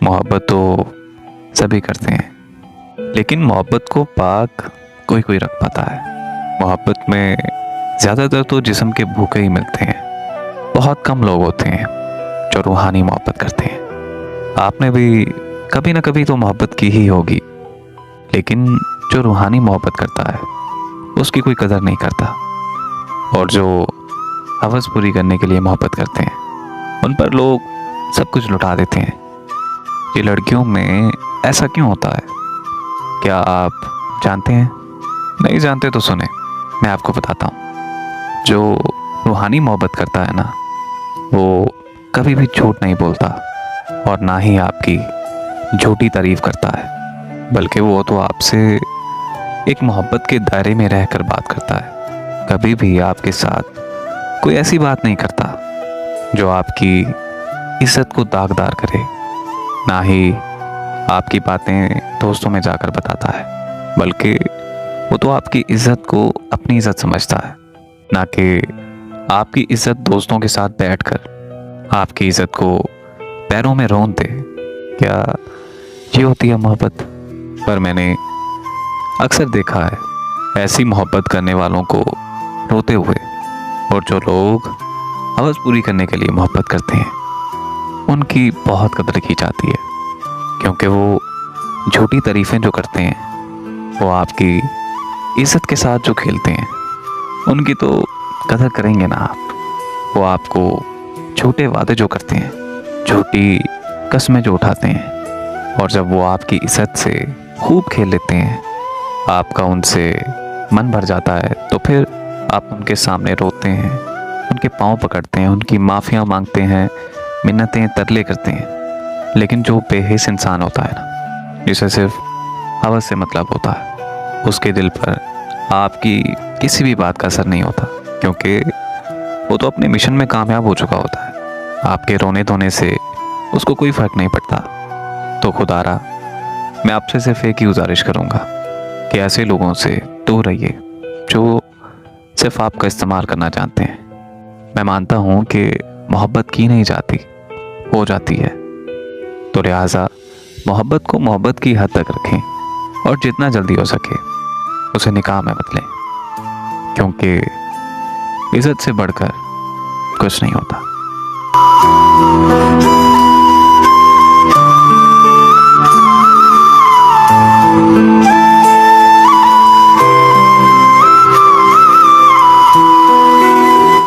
मोहब्बत तो सभी करते हैं, लेकिन मोहब्बत को पाक कोई कोई रख पाता है। मोहब्बत में ज़्यादातर तो जिस्म के भूखे ही मिलते हैं। बहुत कम लोग होते हैं जो रूहानी मोहब्बत करते हैं। आपने भी कभी ना कभी तो मोहब्बत की ही होगी, लेकिन जो रूहानी मोहब्बत करता है उसकी कोई कदर नहीं करता। और जो हवस पूरी करने के लिए मोहब्बत करते हैं उन पर लोग सब कुछ लुटा देते हैं। ये लड़कियों में ऐसा क्यों होता है? क्या आप जानते हैं? नहीं जानते तो सुने, मैं आपको बताता हूँ। जो रूहानी मोहब्बत करता है ना, वो कभी भी झूठ नहीं बोलता और ना ही आपकी झूठी तारीफ करता है, बल्कि वो तो आपसे एक मोहब्बत के दायरे में रहकर बात करता है। कभी भी आपके साथ कोई ऐसी बात नहीं करता जो आपकी इज्जत को दागदार करे, ना ही आपकी बातें दोस्तों में जाकर बताता है, बल्कि वो तो आपकी इज्जत को अपनी इज्जत समझता है, ना कि आपकी इज्जत दोस्तों के साथ बैठकर आपकी इज्जत को पैरों में रौंद दे। क्या ये होती है मोहब्बत? पर मैंने अक्सर देखा है ऐसी मोहब्बत करने वालों को रोते हुए, और जो लोग हवस पूरी करने के लिए मोहब्बत करते हैं उनकी बहुत कदर की जाती है, क्योंकि वो झूठी तारीफ़ें जो करते हैं, वो आपकी इज्जत के साथ जो खेलते हैं, उनकी तो कदर करेंगे ना आप। वो आपको झूठे वादे जो करते हैं, झूठी कस्में जो उठाते हैं, और जब वो आपकी इज्जत से खूब खेल लेते हैं, आपका उनसे मन भर जाता है, तो फिर आप उनके सामने रोते हैं, उनके पाँव पकड़ते हैं, उनकी माफ़ियाँ मांगते हैं, मिन्नतें तरले करते हैं। लेकिन जो बेहिस इंसान होता है ना, जिसे सिर्फ हवस से मतलब होता है, उसके दिल पर आपकी किसी भी बात का असर नहीं होता, क्योंकि वो तो अपने मिशन में कामयाब हो चुका होता है। आपके रोने धोने से उसको कोई फ़र्क नहीं पड़ता। तो खुदारा, मैं आपसे सिर्फ एक ही गुजारिश करूँगा कि ऐसे लोगों से दूर रहिए जो सिर्फ आपका इस्तेमाल करना चाहते हैं। मैं मानता हूँ कि मोहब्बत की नहीं जाती, हो जाती है। तो लिहाजा मोहब्बत को मोहब्बत की हद तक रखें, और जितना जल्दी हो सके उसे निकाह में बदलें, क्योंकि इज्जत से बढ़कर कुछ नहीं होता।